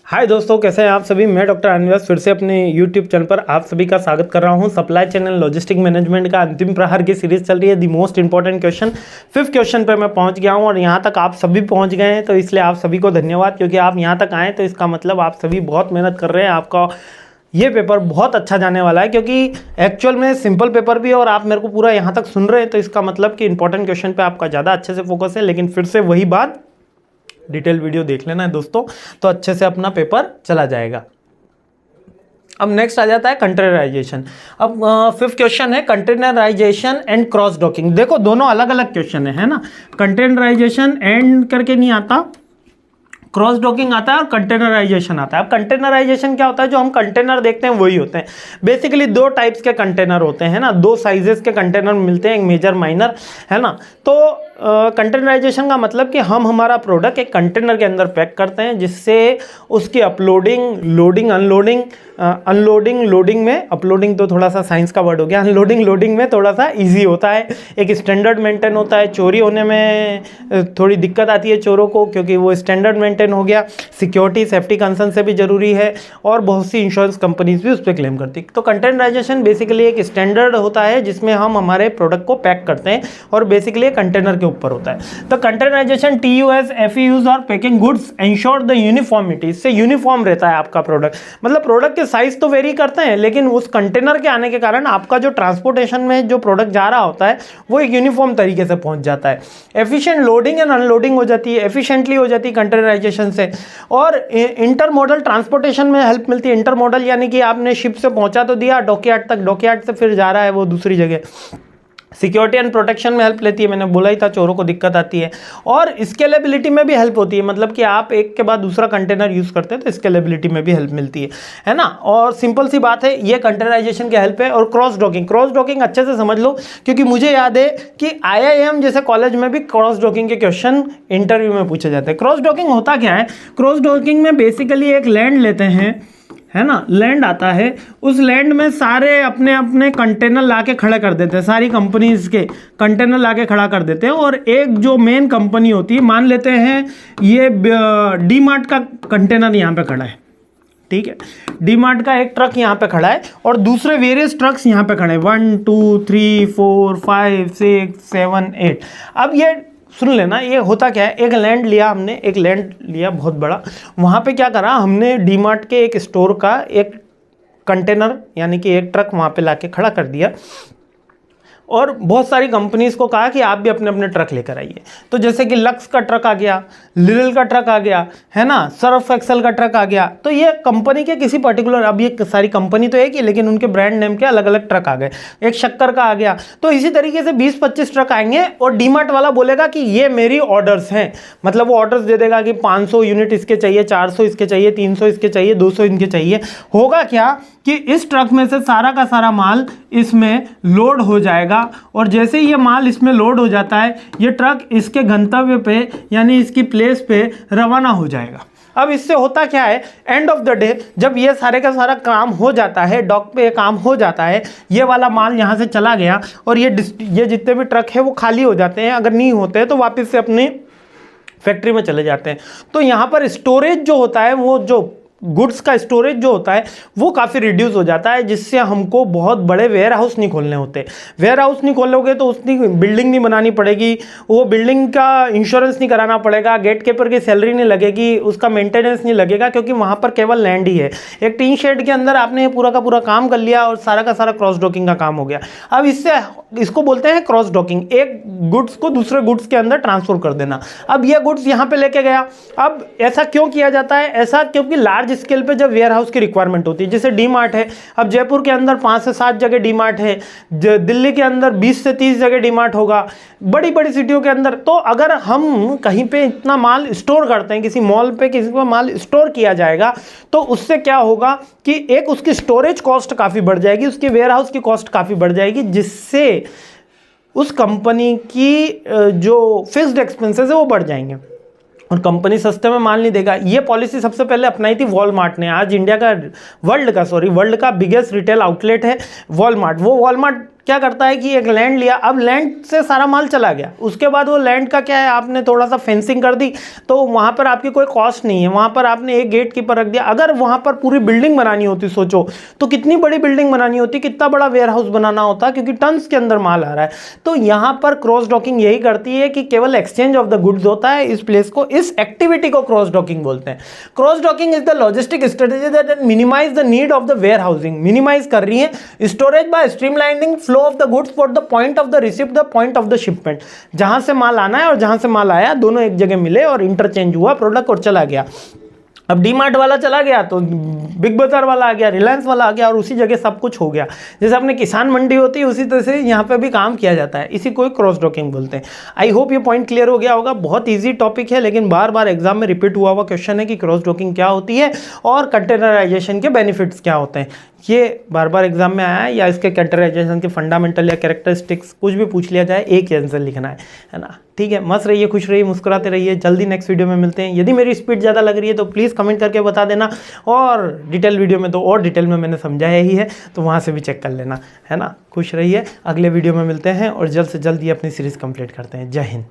हाय दोस्तों, कैसे हैं आप सभी। मैं डॉक्टर अनव्यास फिर से अपने यूट्यूब चैनल पर आप सभी का स्वागत कर रहा हूं। Supply chain and logistic management का अंतिम प्रहर की सीरीज चल रही है, the most important question. 5th question पे मैं पहुंच गया हूं और यहां तक आप सभी पहुंच गए हैं, तो इसलिए आप सभी को धन्यवाद, क्योंकि आप यहां तक आए तो इसका मतलब आप सभी बहुत मेहनत कर रहे हैं। आपका ये पेपर बहुत अच्छा जाने वाला है, क्योंकि एक्चुअल में सिंपल पेपर भी है और आप मेरे को पूरा यहाँ तक सुन रहे हैं, तो इसका मतलब कि इंपॉर्टेंट क्वेश्चन पे आपका ज़्यादा अच्छे से फोकस है। लेकिन फिर से वही बात, डिटेल वीडियो देख लेना है दोस्तों, तो अच्छे से अपना पेपर चला जाएगा। अब नेक्स्ट आ जाता है कंटेनराइजेशन। अब 5th क्वेश्चन है कंटेनराइजेशन एंड क्रॉस डॉकिंग। देखो दोनों अलग अलग क्वेश्चन है ना। कंटेनराइजेशन एंड करके नहीं आता, क्रॉस डॉकिंग आता है और कंटेनराइजेशन आता है। अब कंटेनराइजेशन क्या होता है, जो हम कंटेनर देखते हैं वही होते हैं। बेसिकली दो टाइप्स के कंटेनर होते हैं ना, दो साइजेस के कंटेनर मिलते हैं, एक मेजर माइनर, है ना। तो कंटेनराइजेशन का मतलब कि हम हमारा प्रोडक्ट एक कंटेनर के अंदर पैक करते हैं, जिससे उसकी uploading, loading, unloading, unloading, loading में, अपलोडिंग तो थोड़ा सा साइंस का वर्ड हो गया, अनलोडिंग लोडिंग में थोड़ा सा इजी होता है, एक स्टैंडर्ड मेंटेन होता है। चोरी होने में थोड़ी दिक्कत आती है चोरों को, क्योंकि वो स्टैंडर्ड मेंटेन हो गया। सिक्योरिटी सेफ्टी कंसर्न से भी जरूरी है, और बहुत सी इंश्योरेंस कंपनीज भी उस पर क्लेम करती है। तो कंटेनराइजेशन बेसिकली एक स्टैंडर्ड होता है जिसमें हम हमारे प्रोडक्ट को पैक करते हैं, और बेसिकली कंटेनर के ऊपर होता है। तो कंटेनराइजेशन TUS, FEUs और packing goods ensure the uniformity. इससे यूनिफॉर्म रहता है आपका प्रोडक्ट, मतलब प्रोडक्ट के साइज तो वेरी करते हैं, लेकिन उस कंटेनर के आने के कारण आपका जो ट्रांसपोर्टेशन में जो प्रोडक्ट जा रहा होता है वो एक यूनिफॉर्म तरीके से पहुंच जाता है। एफिशिएंट लोडिंग एंड अनलोडिंग हो जाती है, एफिशिएंटली हो जाती है कंटेनराइजेशन से। और इंटरमोडल ट्रांसपोर्टेशन में हेल्प मिलती है। इंटरमोडल यानी कि आपने शिप से पहुंचा तो दिया डॉकयार्ड तक, डॉकयार्ड से फिर जा रहा है वो दूसरी जगह। सिक्योरिटी एंड प्रोटेक्शन में हेल्प लेती है, मैंने बोला ही था चोरों को दिक्कत आती है। और स्केलेबिलिटी में भी हेल्प होती है, मतलब कि आप एक के बाद दूसरा कंटेनर यूज करते हैं तो स्केलेबिलिटी में भी हेल्प मिलती है ना। और सिंपल सी बात है, ये कंटेनराइजेशन की हेल्प है। और क्रॉस डॉकिंग, क्रॉस डॉकिंग अच्छे से समझ लो, क्योंकि मुझे याद है कि IIM जैसे कॉलेज में भी क्रॉस डॉकिंग के क्वेश्चन इंटरव्यू में पूछे जाते हैं। क्रॉस डॉकिंग होता क्या है, क्रॉस डॉकिंग में बेसिकली एक लैंड लेते हैं, है ना, लैंड आता है, उस लैंड में सारे अपने अपने कंटेनर लाके खड़े कर देते हैं, सारी कंपनीज के कंटेनर लाके खड़ा कर देते हैं। और एक जो मेन कंपनी होती है, मान लेते हैं ये DMart का कंटेनर यहाँ पे खड़ा है, ठीक है, DMart का एक ट्रक यहाँ पे खड़ा है और दूसरे वेरियस ट्रक्स यहाँ पे खड़े हैं, 1 2 3 4 5 6 7 8। अब ये सुन लेना, ये होता क्या है, एक लैंड लिया हमने, एक लैंड लिया बहुत बड़ा, वहाँ पे क्या करा हमने, DMart के एक स्टोर का एक कंटेनर यानी कि एक ट्रक वहाँ पे लाके खड़ा कर दिया, और बहुत सारी कंपनीज को कहा कि आप भी अपने अपने ट्रक लेकर आइए। तो जैसे कि लक्स का ट्रक आ गया, लिरिल का ट्रक आ गया, है ना, सर्फ एक्सेल का ट्रक आ गया। तो ये कंपनी के किसी पर्टिकुलर, अब ये सारी कंपनी तो एक ही, लेकिन उनके ब्रांड नेम के अलग अलग ट्रक आ गए। एक शक्कर का आ गया। तो इसी तरीके से 20-25 ट्रक आएंगे, और DMart वाला बोलेगा कि ये मेरी ऑर्डर्स हैं, मतलब वो ऑर्डर्स दे देगा कि 500 यूनिट इसके चाहिए, 400 इसके चाहिए, 300 इसके चाहिए, 200 इनके चाहिए। होगा क्या कि इस ट्रक में से सारा का सारा माल इसमें लोड हो जाएगा, और जैसे ही ये माल इसमें लोड हो जाता है, ये ट्रक इसके गंतव्य पे यानी इसकी प्लेस पे रवाना हो जाएगा। अब इससे होता क्या है, एंड ऑफ द डे जब ये सारे का सारा काम हो जाता है, डॉक पे काम हो जाता है, ये वाला माल यहाँ से चला गया, और ये जितने भी ट्रक है वो खाली हो जाते हैं। अगर नहीं होते हैं तो वापस से अपनी फैक्ट्री में चले जाते हैं। तो यहाँ पर स्टोरेज जो होता है, वो जो गुड्स का स्टोरेज जो होता है वो काफ़ी रिड्यूस हो जाता है, जिससे हमको बहुत बड़े वेयर हाउस नहीं खोलने होते। वेयर हाउस नहीं खोलोगे तो उसकी बिल्डिंग नहीं बनानी पड़ेगी, वो बिल्डिंग का इंश्योरेंस नहीं कराना पड़ेगा, गेट कीपर की सैलरी नहीं लगेगी, उसका मेंटेनेंस नहीं लगेगा, क्योंकि वहाँ पर केवल लैंड ही है। एक टीन शेड के अंदर आपने पूरा का पूरा काम कर लिया और सारा का सारा क्रॉस डॉकिंग का काम हो गया। अब इसको बोलते हैं क्रॉस डॉकिंग, एक गुड्स को दूसरे गुड्स के अंदर ट्रांसफर कर देना। अब ये गुड्स यहाँ पे लेके गया। अब ऐसा क्यों किया जाता है, ऐसा क्योंकि लार्ज स्केल पे जब वेयर हाउस की रिक्वायरमेंट होती है, जैसे DMart है, अब जयपुर के अंदर 5 से 7 जगह DMart है, दिल्ली के अंदर 20 से 30 जगह DMart होगा, बड़ी बड़ी सिटियों के अंदर। तो अगर हम कहीं पे इतना माल स्टोर करते हैं, किसी मॉल पे किसी को माल स्टोर किया जाएगा, तो उससे क्या होगा कि एक उसकी स्टोरेज कॉस्ट काफ़ी बढ़ जाएगी, उसकी वेयर हाउस की कॉस्ट काफ़ी बढ़ जाएगी, जिससे उस कंपनी की जो फिक्स्ड एक्सपेंसेस है वो बढ़ जाएंगे, और कंपनी सस्ते में माल नहीं देगा। ये पॉलिसी सबसे पहले अपनाई थी वॉलमार्ट ने। आज इंडिया का वर्ल्ड का बिगेस्ट रिटेल आउटलेट है वॉलमार्ट। वो वॉलमार्ट क्या करता है कि एक लैंड लिया, अब लैंड से सारा माल चला गया, उसके बाद वो लैंड का क्या है, आपने थोड़ा सा फेंसिंग कर दी तो वहाँ पर आपकी कोई कॉस्ट नहीं है, वहाँ पर आपने एक गेट कीपर रख दिया। अगर वहाँ पर पूरी बिल्डिंग बनानी होती सोचो तो कितनी बड़ी बिल्डिंग बनानी होती, कितना बड़ा वेयर हाउस बनाना होता, क्योंकि टन्स के अंदर माल आ रहा है। तो यहाँ पर क्रॉस डॉकिंग यही करती है कि केवल एक्सचेंज ऑफ द गुड्स होता है इस प्लेस को, इस एक्टिविटी को क्रॉस डॉकिंग बोलते हैं। Cross docking is the logistic strategy that minimize the need of the warehousing, minimize कर रही है storage by streamlining flow of the goods for the point of the receipt, the point of the shipment. जहां से माल आना है और जहां से माल आया दोनों एक जगह मिले और इंटरचेंज हुआ प्रोडक्ट और चला गया। अब डीमार्ट वाला चला गया तो बिग बाजार वाला आ गया, रिलायंस वाला आ गया और उसी जगह सब कुछ हो गया। जैसे अपने किसान मंडी होती है उसी तरह से यहाँ पे भी काम किया जाता है, इसी को ही क्रॉस डॉकिंग बोलते हैं। आई होप ये पॉइंट क्लियर हो गया होगा। बहुत ईजी टॉपिक है लेकिन बार बार एग्जाम में रिपीट हुआ क्वेश्चन है कि क्रॉस डॉकिंग क्या होती है और कंटेनराइजेशन के बेनिफिट्स क्या होते हैं। ये बार बार एग्जाम में आया है, या इसके कंटेनराइजेशन के फंडामेंटल या कैरेक्टरिस्टिक्स कुछ भी पूछ लिया जाए एक ही आंसर लिखना है ना। ठीक है, मस्त रहिए, खुश रहिए, मुस्कुराते रहिए। जल्दी नेक्स्ट वीडियो में मिलते हैं। यदि मेरी स्पीड ज़्यादा लग रही है तो प्लीज़ कमेंट करके बता देना, और डिटेल वीडियो में तो और डिटेल में मैंने समझाया ही है तो वहाँ से भी चेक कर लेना, है ना। खुश रहिए, अगले वीडियो में मिलते हैं और जल्द से जल्द ये अपनी सीरीज़ कंप्लीट करते हैं। जय हिंद।